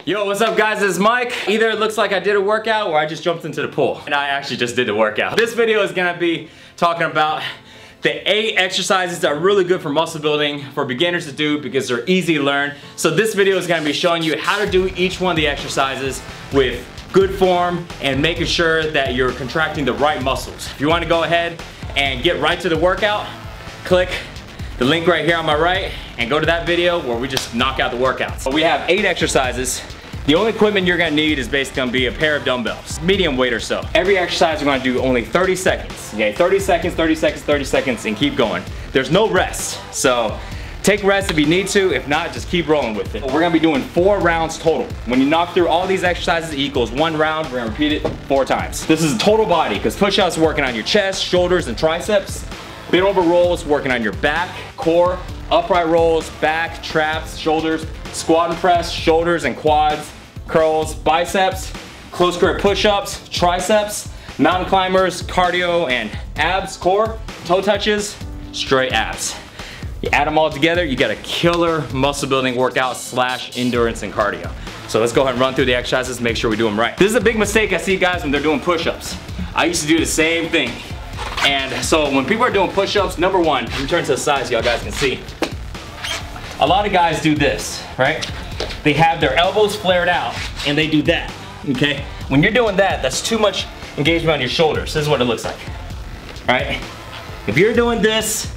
Yo, what's up guys, it's Mike. Either it looks like I did a workout or I just jumped into the pool. And I actually just did the workout. This video is gonna be talking about the 8 exercises that are really good for muscle building for beginners to do because they're easy to learn. So this video is gonna be showing you how to do each one of the exercises with good form and making sure that you're contracting the right muscles. If you wanna go ahead and get right to the workout, click the link right here on my right and go to that video where we just knock out the workouts. So we have 8 exercises. The only equipment you're gonna need is basically gonna be a pair of dumbbells, medium weight or so. Every exercise we're gonna do only 30 seconds, okay? 30 seconds, 30 seconds, 30 seconds, and keep going. There's no rest, so take rest if you need to. If not, just keep rolling with it. We're gonna be doing 4 rounds total. When you knock through all these exercises, it equals 1 round. We're gonna repeat it 4 times. This is total body, because push-ups working on your chest, shoulders, and triceps. Bent over rolls working on your back, core, upright rolls, back, traps, shoulders, squat and press, shoulders and quads, curls, biceps, close grip push-ups, triceps, mountain climbers, cardio and abs, core, toe touches, straight abs. You add them all together, you got a killer muscle building workout / endurance and cardio. So let's go ahead and run through the exercises, make sure we do them right. This is a big mistake I see guys when they're doing push-ups. I used to do the same thing. And so when people are doing push-ups, number one, let me turn to the side so y'all guys can see. A lot of guys do this, right? They have their elbows flared out and they do that, okay? When you're doing that, that's too much engagement on your shoulders. This is what it looks like, right? If you're doing this,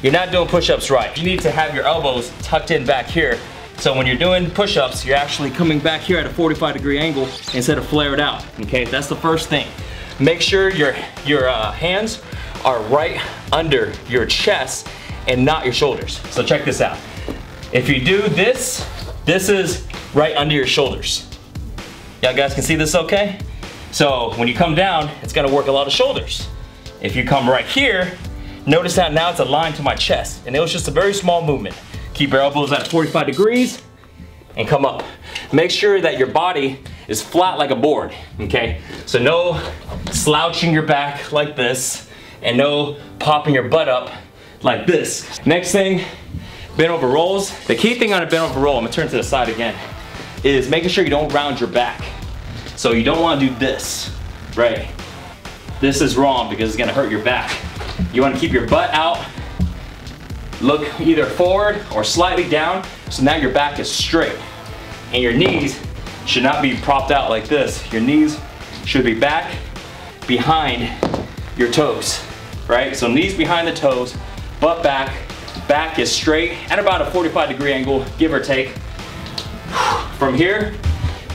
you're not doing push-ups right. You need to have your elbows tucked in back here. So when you're doing push-ups, you're actually coming back here at a 45-degree angle instead of flared out, okay? That's the first thing. Make sure your hands are right under your chest and not your shoulders. So check this out. If you do this, this is right under your shoulders. Y'all guys can see this okay? So when you come down, it's gonna work a lot of shoulders. If you come right here, notice that now it's aligned to my chest, and it was just a very small movement. Keep your elbows at 45 degrees and come up. Make sure that your body is flat like a board, okay? So no slouching your back like this, and no popping your butt up like this. Next thing, bent over rolls. The key thing on a bent over roll, I'm gonna turn to the side again, is making sure you don't round your back. So you don't wanna do this, right? This is wrong because it's gonna hurt your back. You wanna keep your butt out, look either forward or slightly down, so now your back is straight. And your knees should not be propped out like this. Your knees should be back behind your toes, right? So knees behind the toes, butt back, back is straight at about a 45-degree angle, give or take. From here,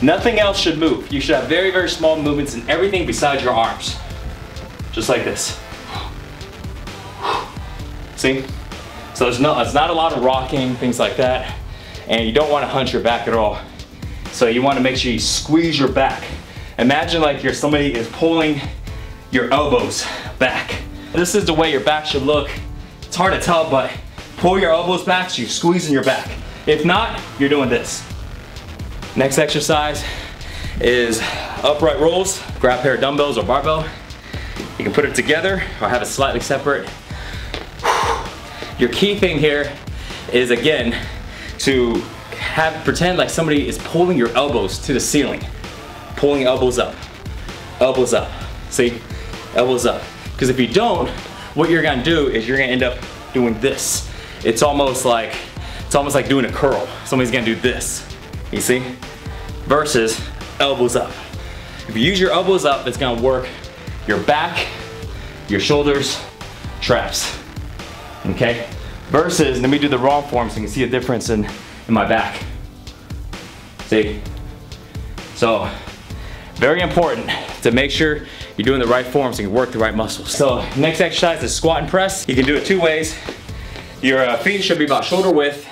nothing else should move. You should have very, very small movements in everything besides your arms. Just like this. See? So it's not a lot of rocking, things like that. And you don't want to hunch your back at all. So you want to make sure you squeeze your back. Imagine like somebody is pulling your elbows back. This is the way your back should look. It's hard to tell, but pull your elbows back so you're squeezing your back. If not, you're doing this. Next exercise is upright rolls. Grab a pair of dumbbells or barbell. You can put it together or have it slightly separate. Your key thing here is, again, to pretend like somebody is pulling your elbows to the ceiling. Pulling elbows up, see? Elbows up. Because if you don't, what you're gonna do is you're gonna end up doing this. It's almost like doing a curl. Somebody's gonna do this, you see? Versus elbows up. If you use your elbows up, it's gonna work your back, your shoulders, traps, okay? Versus, let me do the wrong form so you can see a difference in my back. See? So, very important to make sure you're doing the right form so you can work the right muscles. So, next exercise is squat and press. You can do it 2 ways. Your feet should be about shoulder width.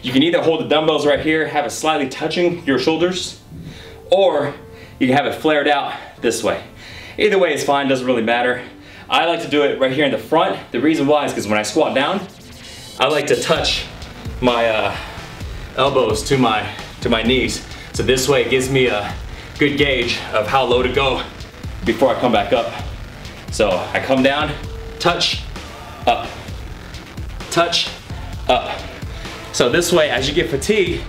You can either hold the dumbbells right here, have it slightly touching your shoulders, or you can have it flared out this way. Either way is fine, doesn't really matter. I like to do it right here in the front. The reason why is because when I squat down, I like to touch my elbows to my knees. So this way it gives me a good gauge of how low to go before I come back up. So I come down, touch, up, touch, up. So this way, as you get fatigued,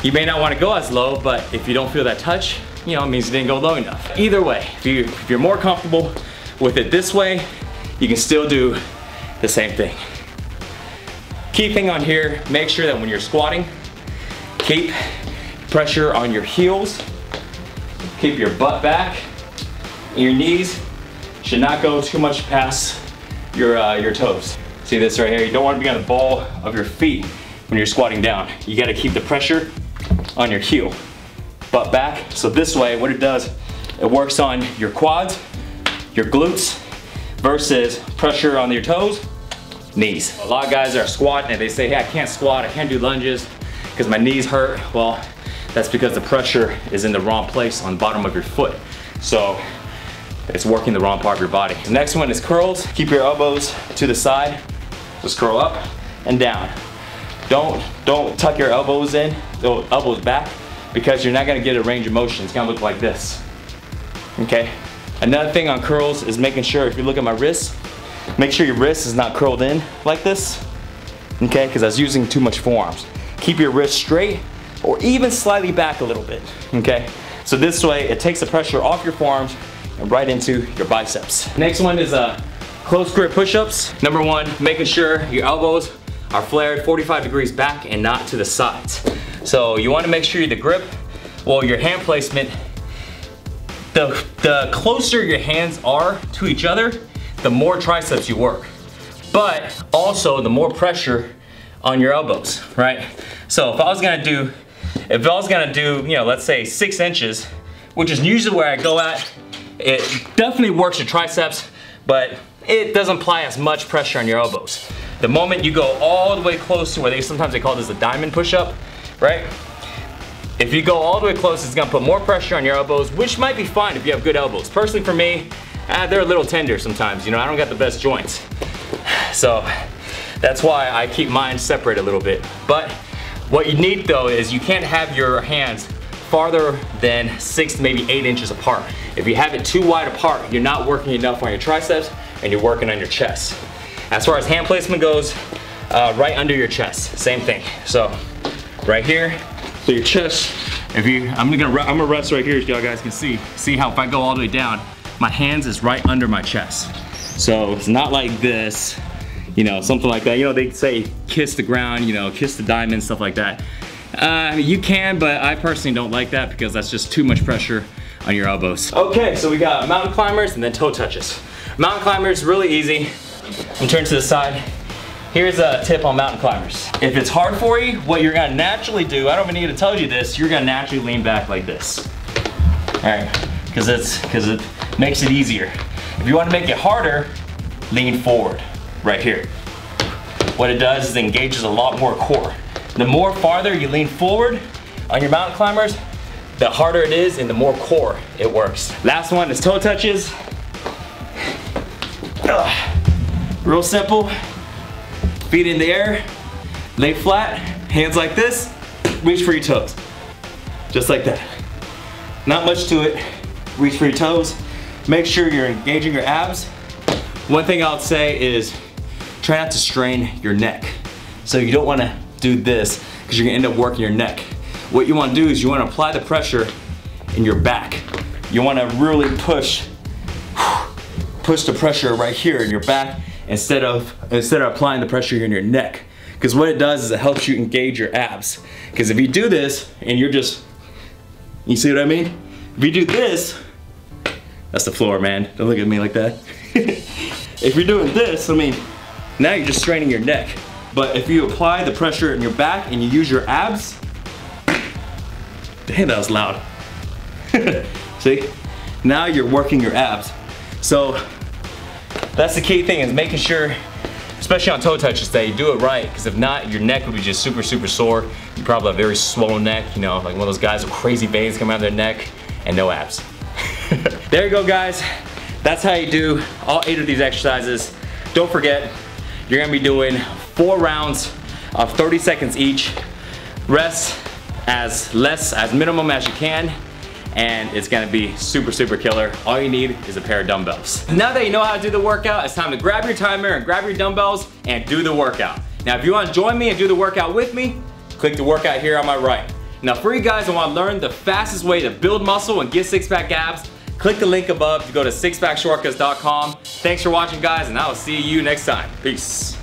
You may not want to go as low, but if you don't feel that touch, you know, it means you didn't go low enough. Either way, if you're more comfortable with it this way, you can still do the same thing. Key thing on here, make sure that when you're squatting, keep pressure on your heels, keep your butt back, and your knees should not go too much past your toes. See this right here? You don't want to be on the ball of your feet when you're squatting down. You got to keep the pressure on your heel, butt back. So this way, what it does, it works on your quads, your glutes, versus pressure on your toes, knees. A lot of guys are squatting and they say, hey, I can't squat, I can't do lunges because my knees hurt. Well, that's because the pressure is in the wrong place on the bottom of your foot. So it's working the wrong part of your body. The next one is curls. Keep your elbows to the side. Just curl up and down. Don't tuck your elbows in, elbows back, because you're not gonna get a range of motion. It's gonna look like this, okay? Another thing on curls is making sure, if you look at my wrist, make sure your wrist is not curled in like this, okay? Because I was using too much forearms. Keep your wrist straight or even slightly back a little bit, okay? So this way, it takes the pressure off your forearms and right into your biceps. Next one is close grip push-ups. Number one, making sure your elbows are flared 45 degrees back and not to the sides. So you wanna make sure the grip, well, your hand placement, the closer your hands are to each other, the more triceps you work. But also the more pressure on your elbows, right? So if I was gonna do, you know, let's say 6 inches, which is usually where I go at, it definitely works your triceps, but it doesn't apply as much pressure on your elbows. The moment you go all the way close to where sometimes they call this a diamond push-up, right? If you go all the way close, it's gonna put more pressure on your elbows, which might be fine if you have good elbows. Personally for me, they're a little tender sometimes, you know, I don't got the best joints. So that's why I keep mine separate a little bit. But what you need though is you can't have your hands farther than 6 to maybe 8 inches apart. If you have it too wide apart, you're not working enough on your triceps and you're working on your chest. As far as hand placement goes, right under your chest, same thing. So right here, so your chest, I'm gonna rest right here so y'all guys can see how if I go all the way down, my hands is right under my chest. So it's not like this, you know, something like that. You know, they say kiss the ground, you know, kiss the diamond, stuff like that. You can, but I personally don't like that because that's just too much pressure on your elbows. Okay, so we got mountain climbers and then toe touches. Mountain climbers, really easy. I'm gonna turn to the side. Here's a tip on mountain climbers. If it's hard for you, what you're gonna naturally do, I don't even need to tell you this, you're gonna naturally lean back like this. All right, because it makes it easier. If you wanna make it harder, lean forward, right here. What it does is it engages a lot more core. The more farther you lean forward on your mountain climbers, the harder it is and the more core it works. Last one is toe touches. Real simple. Feet in the air, lay flat, hands like this, reach for your toes. Just like that. Not much to it. Reach for your toes. Make sure you're engaging your abs. One thing I'll say is try not to strain your neck. So you don't want to do this because you're gonna end up working your neck. What you want to do is you want to apply the pressure in your back. You want to really push the pressure right here in your back instead of applying the pressure in your neck. Because what it does is it helps you engage your abs. Because if you do this and you're just, you see what I mean? If you do this, that's the floor, man. Don't look at me like that. If you're doing this, I mean, now you're just straining your neck. But if you apply the pressure in your back and you use your abs, damn, that was loud. See? Now you're working your abs. So that's the key thing, is making sure, especially on toe touches, that you do it right. Because if not, your neck would be just super, super sore. You probably have a very swollen neck, you know, like one of those guys with crazy veins coming out of their neck and no abs. There you go, guys. That's how you do all 8 of these exercises. Don't forget, you're gonna be doing 4 rounds of 30 seconds each. Rest as minimum as you can, and it's gonna be super, super killer. All you need is a pair of dumbbells. Now that you know how to do the workout, it's time to grab your timer and grab your dumbbells and do the workout. Now, if you wanna join me and do the workout with me, click the workout here on my right. Now for you guys that want to learn the fastest way to build muscle and get six-pack abs, click the link above to go to SixPackAbs.com. Thanks for watching guys, and I will see you next time. Peace.